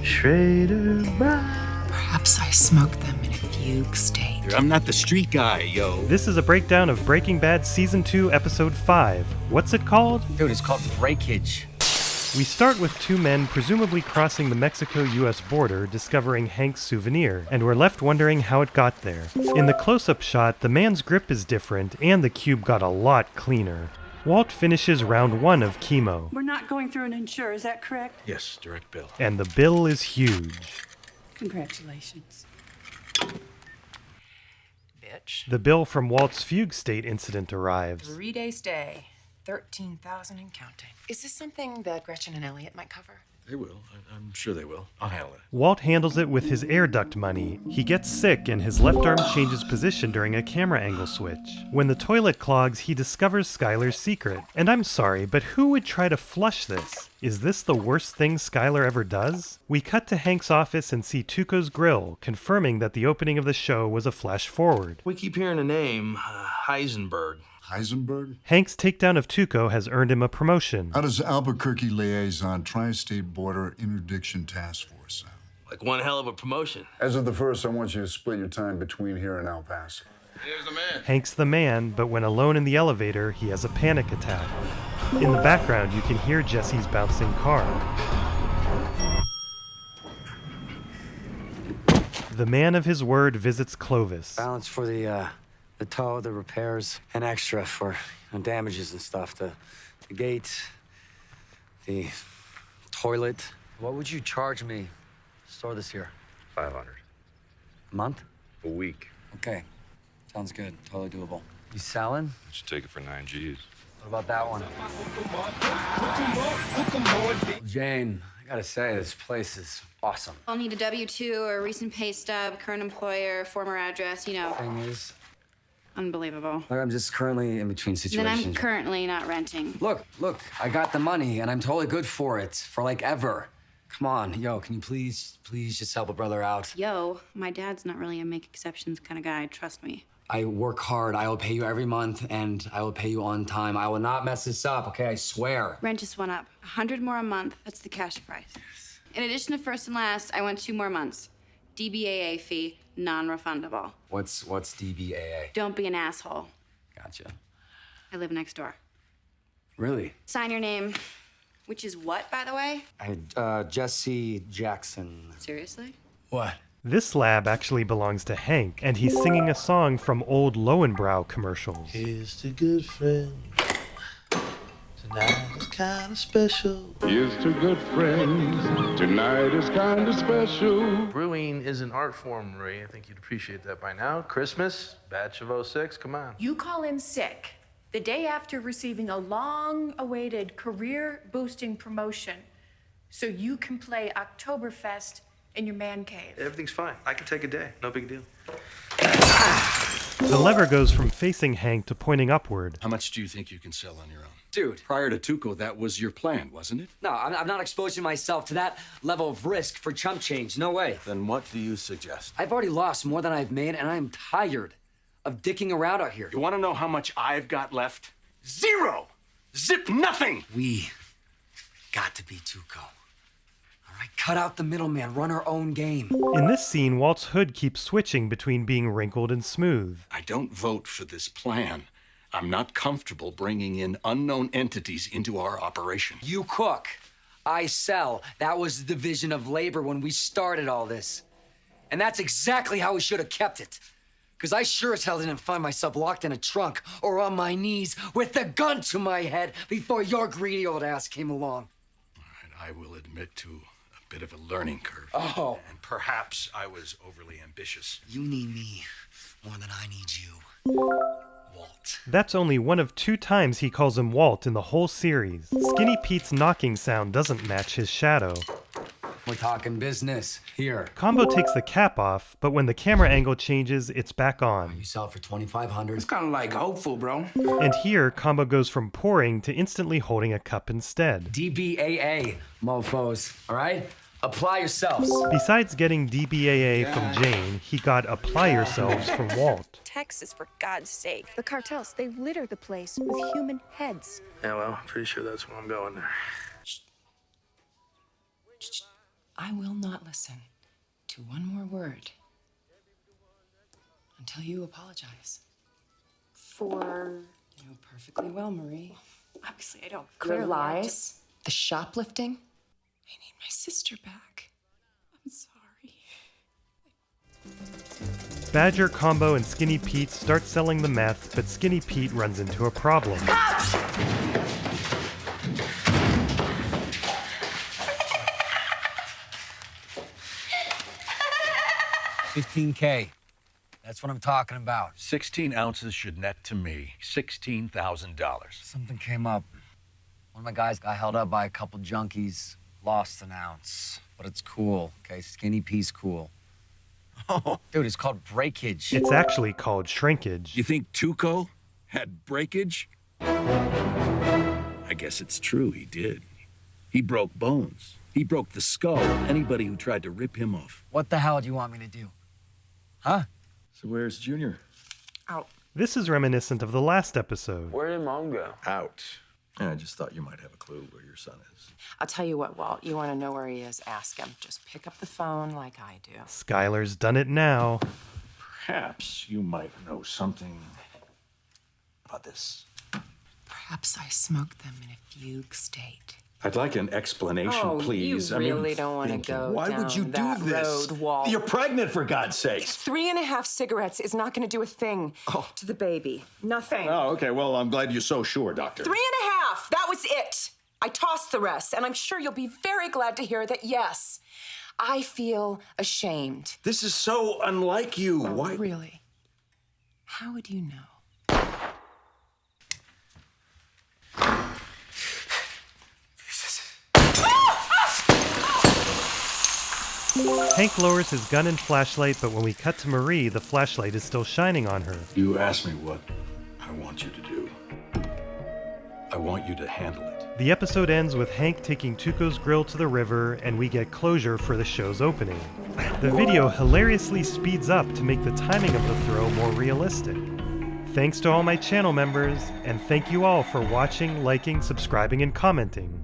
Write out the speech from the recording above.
Schraderbräu. Perhaps I smoked them in a fugue state. I'm not the street guy, yo. This is a breakdown of Breaking Bad Season 2, Episode 5. What's it called? Dude, it's called Breakage. We start with two men presumably crossing the Mexico-US border, discovering Hank's souvenir, and we're left wondering how it got there. In the close-up shot, the man's grip is different, and the cube got a lot cleaner. Walt finishes round 1 of Chemo. We're not going through an insurer, is that correct? Yes, direct bill. And the bill is huge. Congratulations. Bitch. The bill from Walt's fugue state incident arrives. 3-day stay. 13,000 and counting. Is this something that Gretchen and Elliot might cover? They will. I'm sure they will. I'll handle it. Walt handles it with his air duct money. He gets sick and his left arm changes position during a camera angle switch. When the toilet clogs, he discovers Skyler's secret. And I'm sorry, but who would try to flush this? Is this the worst thing Skyler ever does? We cut to Hank's office and see Tuco's grill, confirming that the opening of the show was a flash forward. We keep hearing the name, Heisenberg. Heisenberg? Hank's takedown of Tuco has earned him a promotion. How does Albuquerque Liaison Tri-State Border Interdiction Task Force sound? Like one hell of a promotion. As of the first, I want you to split your time between here and El Paso. Here's the man. Hank's the man, but when alone in the elevator, he has a panic attack. In the background, you can hear Jesse's bouncing car. The man of his word visits Clovis. Balance for the tow, the repairs, and extra for damages and stuff. The gate, the toilet. What would you charge me to store this here? 500. A month? A week. Okay. Sounds good. Totally doable. You selling? I should take it for 9 G's. What about that one? Jane, I gotta say, this place is awesome. I'll need a W-2 or a recent pay stub, current employer, former address, you know. Thing is, Unbelievable. look, I'm just currently in between Then I'm situations. currently not renting. Look, I got the money, and I'm totally good for it, for like ever. Come on, yo, can you please just help a brother out? Yo, my dad's not really a make exceptions kind of guy, trust me. I work hard. I will pay you every month, and I will pay you on time. I will not mess this up, okay? I swear. Rent just went up. 100 more a month, that's the cash price. In addition to first and last, I went 2 more months. DBAA fee, non-refundable. What's DBAA? Don't be an asshole. Gotcha. I live next door. Really? Sign your name, which is what, by the way? Jesse Jackson. Seriously? What? This lab actually belongs to Hank, and he's singing a song from old Lowenbrow commercials. Here's to good friends. Tonight is kind of special. Here's to good friends. Tonight is kind of special. Brewing is an art form, Ray. I think you'd appreciate that by now. Christmas, batch of '06, come on. You call in sick the day after receiving a long-awaited career-boosting promotion so you can play Oktoberfest in your man cave. Everything's fine. I can take a day. No big deal. The lever goes from facing Hank to pointing upward. How much do you think you can sell on your own? Dude. Prior to Tuco, that was your plan, wasn't it? No, I'm not exposing myself to that level of risk for chump change. No way. Then what do you suggest? I've already lost more than I've made, and I'm tired of dicking around out here. You want to know how much I've got left? 0! Zip nothing! We got to be Tuco. All right, cut out the middleman, run our own game. In this scene, Walt's hood keeps switching between being wrinkled and smooth. I don't vote for this plan. I'm not comfortable bringing in unknown entities into our operation. You cook, I sell. That was the division of labor when we started all this. And that's exactly how we should have kept it. Because I sure as hell didn't find myself locked in a trunk or on my knees with a gun to my head before your greedy old ass came along. All right, I will admit to a bit of a learning curve. Oh. And perhaps I was overly ambitious. You need me more than I need you. Walt. That's only one of 2 times he calls him Walt in the whole series. Skinny Pete's knocking sound doesn't match his shadow. We're talking business here. Combo takes the cap off, but when the camera angle changes, it's back on. You sell it for $2,500. It's kind of like hopeful, bro. And here, Combo goes from pouring to instantly holding a cup instead. DBAA, mofos, all right? Apply yourselves. Besides getting DBAA from Jane, he got Apply Yourselves from Walt. Texas, for God's sake. The cartels, they litter the place with human heads. Yeah, well, pretty sure that's where I'm going there. I will not listen to one more word until you apologize. For You know perfectly well, Marie. obviously I don't. Your Clearly, I lies, just- the shoplifting. I need my sister back. I'm sorry. Badger, Combo, and Skinny Pete start selling the meth, but Skinny Pete runs into a problem. $15K. That's what I'm talking about. 16 ounces should net to me $16,000. Something came up. One of my guys got held up by a couple junkies, lost an ounce. But it's cool, okay? Skinny Pete's cool. Oh. Dude, it's called Breakage. It's actually called Shrinkage. You think Tuco had breakage? I guess it's true, he did. He broke bones. He broke the skull of anybody who tried to rip him off. What the hell do you want me to do? Huh? So where's Junior? Out. This is reminiscent of the last episode. Where did Mom go? Out. Yeah, I just thought you might have a clue where your son is. I'll tell you what, Walt. You want to know where he is? Ask him. Just pick up the phone like I do. Skyler's done it now. Perhaps you might know something about this. Perhaps I smoked them in a fugue state. I'd like an explanation, please. You really don't want to go why down would you do that this? road, Walt. You're pregnant, for God's sakes. 3.5 cigarettes is not going to do a thing to the baby. Nothing. Oh, okay. Well, I'm glad you're so sure, Doctor. 3.5. That was it. I tossed the rest, and I'm sure you'll be very glad to hear that, yes, I feel ashamed. This is so unlike you. Why? Really? How would you know? Hank lowers his gun and flashlight, but when we cut to Marie, the flashlight is still shining on her. You asked me what I want you to do. I want you to handle it. The episode ends with Hank taking Tuco's grill to the river, and we get closure for the show's opening. The video hilariously speeds up to make the timing of the throw more realistic. Thanks to all my channel members, and thank you all for watching, liking, subscribing, and commenting.